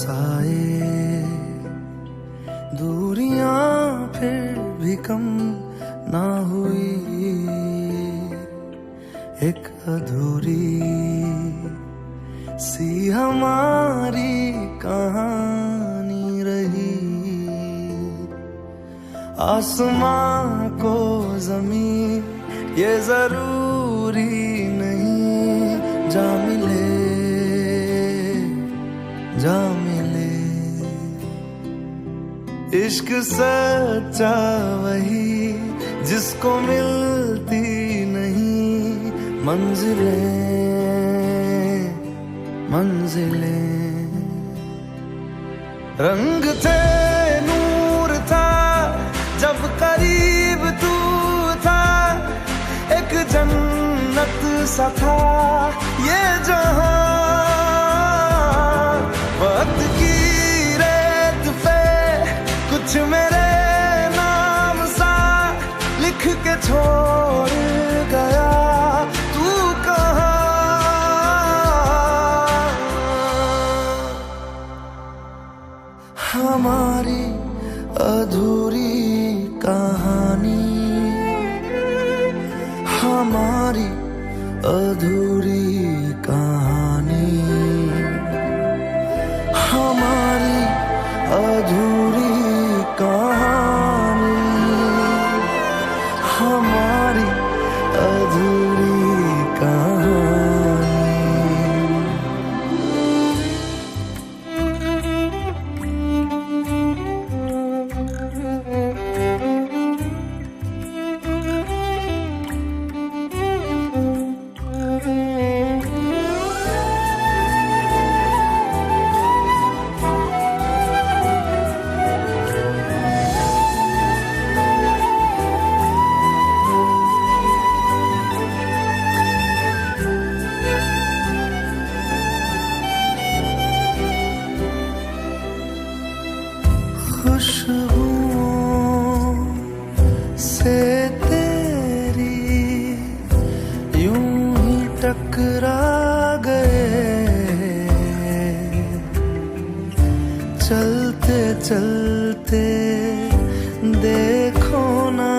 आए, दूरियां फिर भी कम ना हुई, एक अधूरी सी हमारी कहानी रही। आसमां को जमीन ये जरूरी नहीं, जा मिले जा मिले। इश्क सच्चा वही जिसको मिलती नहीं मंजिलें मंजिलें। रंग थे नूर था जब करीब तू था, एक जन्नत सा था ये जहां। वक्त की रेत पे कुछ मेरे नाम सा लिख के छोड़ गया, तू कहाँ? हमारी अधूरी कहानी, हमारी अधूरी कहानी, हमारी अधूरी कहानी, हमारी अधूरी कहानी। खुशबुओं से तेरी यूं ही टकरा गए, चलते चलते देखो ना